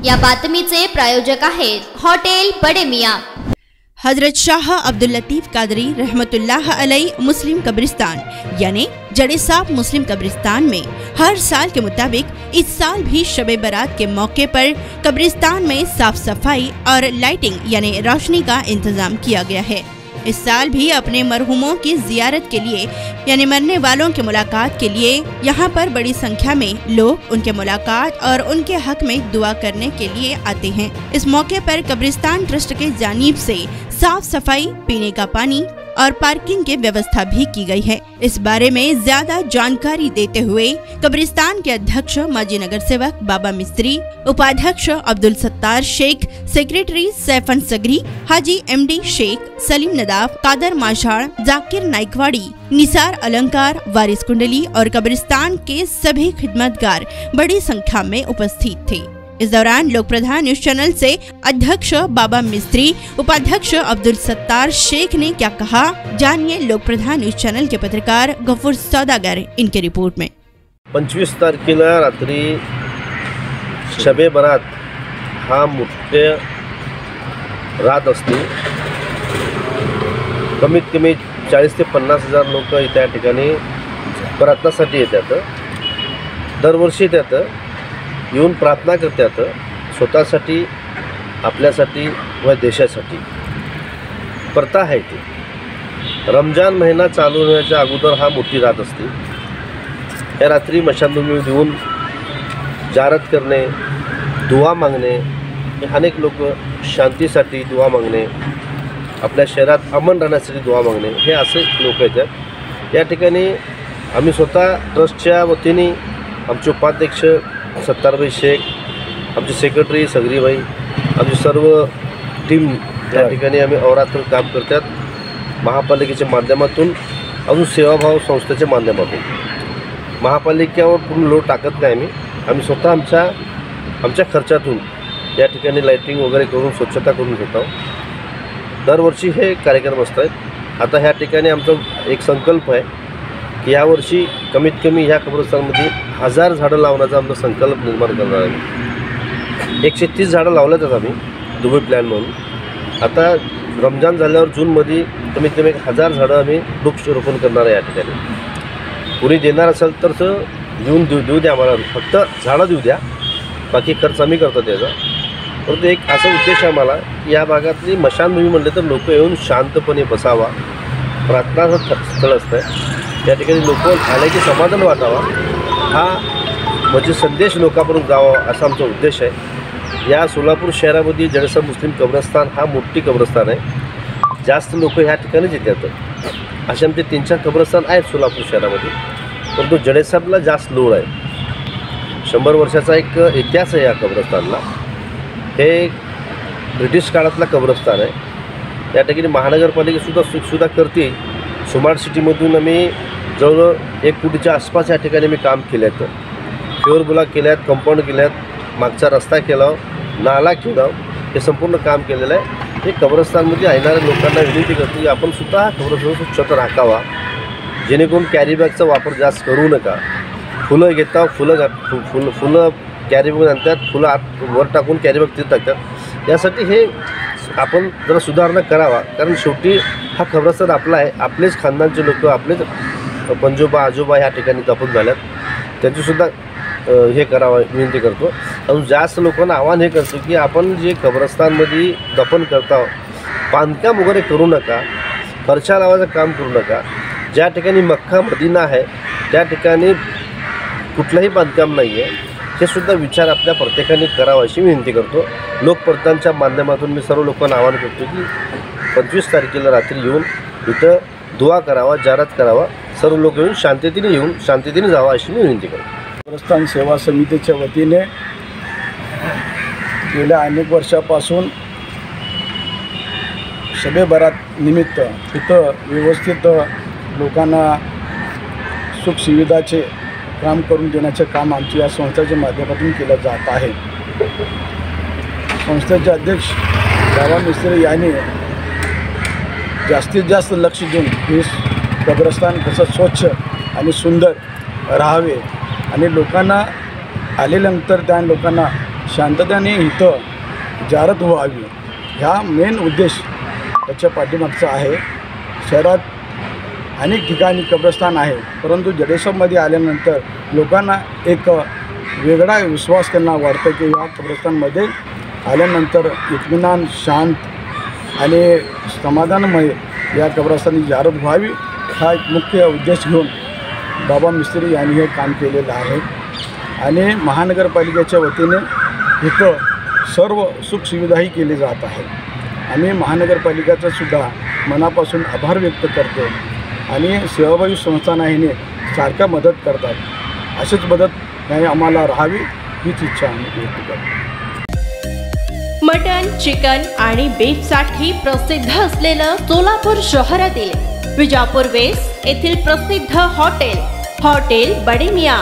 या बातमीचे प्रायोजक आहेत हॉटेल बड़े मियां। हजरत शाह अब्दुल लतीफ कादरी रहमतुल्लाह अलैह मुस्लिम कब्रिस्तान यानी जड़े साहब मुस्लिम कब्रिस्तान में हर साल के मुताबिक इस साल भी शबे बारात के मौके पर कब्रिस्तान में साफ सफाई और लाइटिंग यानी रोशनी का इंतजाम किया गया है। इस साल भी अपने मरहूमों की जियारत के लिए यानी मरने वालों की मुलाकात के लिए यहाँ पर बड़ी संख्या में लोग उनके मुलाकात और उनके हक में दुआ करने के लिए आते हैं। इस मौके पर कब्रिस्तान ट्रस्ट के जानिब से साफ सफाई, पीने का पानी और पार्किंग की व्यवस्था भी की गई है। इस बारे में ज्यादा जानकारी देते हुए कब्रिस्तान के अध्यक्ष माजी नगर सेवक बाबा मिस्त्री, उपाध्यक्ष अब्दुल सत्तार शेख, सेक्रेटरी सैफन सगरी, हाजी एमडी शेख, सलीम नदाफ, कादर माशाड़, जाकिर नाइकवाड़ी, निसार अलंकार, वारिस कुंडली और कब्रिस्तान के सभी खिदमतगार बड़ी संख्या में उपस्थित थे। इस दौरान लोक प्रधान न्यूज चैनल से अध्यक्ष बाबा मिस्त्री, उपाध्यक्ष अब्दुल सत्तार शेख ने क्या कहा, जानिए लोक प्रधान न्यूज चैनल के पत्रकार गफूर सौदागर इनके रिपोर्ट में। 25 तारखेला रात्री शबे बारात हा मोठे रात असते। कमीत कमी 40 ते 50 हजार लोक त्या ठिकाणी प्रार्थनासाठी येतात। दरवर्षी येतात, येऊन प्रार्थना करतात स्वतःसाठी, आपल्यासाठी व देशासाठी। प्रथा आहे ती। रमजान महिना चालू होण्याच्या अगोदर हा मोठी रात असते। या रात्री मशानभूमी देऊन जारत करणे, दुआ मागणे, अनेक लोक शांतीसाठी दुआ मागणे, आपल्या शहरात अमन राहण्यासाठी दुआ मागणे, हे असे लोक येतात। या ठिकाणी आम्ही स्वतः ट्रस्टच्या वतीने आमचे उपाध्यक्ष सत्तारभाई शेख, आमचे सेक्रेटरी सगरीभाई, आमची सर्व टीम त्या ठिकाणी आम्ही अवरात्र काम करतात। महापालिकेच्या माध्यमातून, अजून सेवाभाव संस्थेच्या माध्यमातून महापालिकेवर पूर्ण लोड टाकत नाही। आम्ही स्वतः आमच्या खर्चातून या ठिकाणी लाइटिंग वगैरे करून स्वच्छता करून घेतो। दरवर्षी हे कार्यक्रम असतात। आता ह्या ठिकाणी आमचा एक संकल्प आहे की यावर्षी कमीत कमी ह्या कब्रस्तानमध्ये 1000 झाडं लावण्याचा आमचा संकल्प निर्माण करणार आहे। 130 झाडं लावल्यातच आम्ही दुबई प्लॅन म्हणून। आता रमजान झाल्यावर जूनमध्ये कमीत कमी 1000 झाडं आम्ही वृक्षारोपण करणार आहे। या ठिकाणी कुणी देणार असेल तर येऊन देऊ द्या, आम्हाला फक्त झाडं देऊ द्या, बाकी खर्च आम्ही करतो त्याचा। परंतु एक असा उद्देश आहे मला की या भागातली मशानभूमी म्हणले तर लोक येऊन शांतपणे बसावा, प्रार्थनाचं स्थळ असतं, या ठिकाणी लोक आले की समाधान वाटावा, हा म्हणजे संदेश लोकांपर्यंत जावा असा आमचा उद्देश आहे। या सोलापूर शहरामध्ये जडेसाब मुस्लिम कब्रस्तान हा मोठी कब्रस्तान आहे। जास्त लोक ह्या ठिकाणीच येतात। असे आमचे 3-4 कब्रस्तान आहेत सोलापूर शहरामध्ये, परंतु जडेसाबला जास्त लोड आहे। 100 वर्षाचा एक इतिहास आहे या कब्रस्तानला। हे ब्रिटिश काळातला कब्रस्तान आहे। या ठिकाणी महानगरपालिकेसुद्धा सुखसुविधा करते। स्मार्ट सिटीमधून आम्ही जवळ 1 कोटीच्या आसपास या ठिकाणी आम्ही काम केले आहेत। फ्लोअर ब्लॉक केले आहेत, कंपाऊंड केले आहेत, मागचा रस्ता केला, नाला केला, हे संपूर्ण काम केलेलं आहे। हे कब्रस्तानमध्ये येणाऱ्या लोकांना विनंती करतो की आपण सुद्धा कब्रस्तान स्वच्छता राखावा, जेणेकरून कॅरीबॅगचा वापर जास्त करू नका। फुलं घेता, फुलं कॅरीबॅग आणतात, फुलं आत वर टाकून कॅरीबॅग तिथे टाकतात। यासाठी हे आपण जरा सुधारणा करावा, कारण शेवटी हा कब्रस्तान आपला आहे। आपलेच खानदानचे लोक, आपलेच पंजोबा आजोबा ह्या ठिकाणी दफन झाल्यात, त्यांचीसुद्धा हे करावं विनंती करतो। अजून जास्त लोकांना आव्हान हे करतो की आपण जे कब्रस्तानमध्ये दफन करता बांधकाम वगैरे करू नका, फरशा लावायचं काम करू नका। ज्या ठिकाणी मक्का मदिना आहे त्या ठिकाणी कुठलंही बांधकाम नाही आहे, हे सुद्धा विचार आपल्या प्रत्येकाने करावा अशी विनंती करतो। लोकप्रधानच्या माध्यमातून मी सर्व लोकांना आवाहन करतो की 25 तारखेला रात्री येऊन इथं दुआ करावा, जारत करावा, सर्व लोक येऊन शांततेने जावा अशी मी विनंती करतो। कब्रस्तान सेवा समितीच्या वतीने गेल्या अनेक वर्षापासून शबे बारात निमित्त इथं व्यवस्थित लोकांना सुखसुविधाचे काम करून देण्याचे काम आमच्या या संस्थेच्या माध्यमातून केलं जात आहे। संस्थेचे अध्यक्ष बाबा मिस्त्री यांनी जास्तीत जास्त लक्ष देऊन हे कब्रस्तान कसं स्वच्छ आणि सुंदर राहावे आणि लोकांना आल्यानंतर त्या लोकांना शांततेने इथं जाहिरात व्हावी ह्या मेन उद्देश त्याच्या पाठीमागचा आहे. शहरात अनेक ठिकाणी कब्रस्तान आहे, परंतु जडेसामध्ये आल्यानंतर लोकांना एक वेगळा विश्वास त्यांना वाटतं की ह्या कब्रस्तानमध्ये आल्यानंतर इत्मीनान, शांत आणि समाधानमय या कब्रस्तानी जाहिरात व्हावी हा एक मुख्य उद्देश घेऊन बाबा मिस्त्री यांनी हे काम केलेलं आहे. आणि महानगरपालिकेच्या वतीने इथं सर्व सुखसुविधाही केली जात आहे. आम्ही महानगरपालिकेचा सुद्धा मनापासून आभार व्यक्त करतो आणि सेवाभावी संस्थांनी सारख्या मदत करतात. अशीच मदत नाही आम्हाला राहावी हीच इच्छा आम्ही व्यक्त करतो. मटन, चिकन आणि बीफसाठी प्रसिद्ध असलेलं सोलापूर शहरातील विजापूर वेस्ट येथील प्रसिद्ध हॉटेल बडे मियाँ.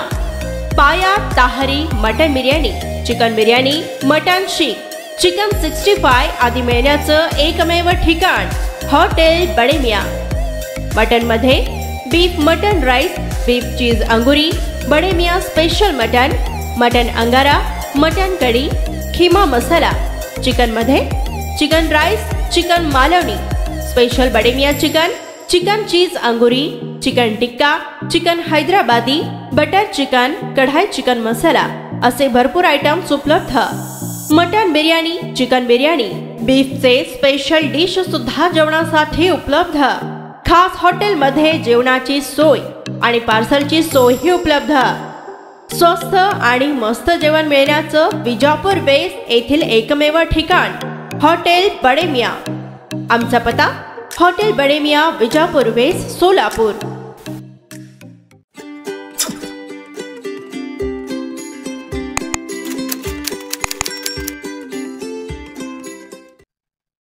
पाया ताहरी mutton biryani, chicken biryani, mutton seekh, chicken 65 आदी मिळण्याचं एकमेव ठिकाण हॉटेल बडे मियाँ. मटनमध्ये beef mutton rice, beef cheese अंगुरी, Bade Miyan special mutton, mutton अंगारा, मटन कढी, खीमा मसाला. चिकनमध्ये chicken rice, chicken Malvani, special Bade Miyan chicken, chicken cheese अंगुरी, chicken tikka, chicken Hyderabadi, butter chicken, kadhai chicken masala असे भरपूर आयटम्स उपलब्ध. मटन बिर्याणी, चिकन बिर्याणी, बीफचे स्पेशल डिश सुद्धा जेवणासाठी उपलब्ध. खास हॉटेलमध्ये जेवणाची सोय आणि पार्सलची सोयही उपलब्ध. स्वस्त आणि मस्त जेवण मिळण्याचं विजापूर वेस्ट येथील एकमेव ठिकाण हॉटेल बडे मियाँ. आमचा पत्ता हॉटेल बडे मियाँ, विजापूर वेस्ट, सोलापूर.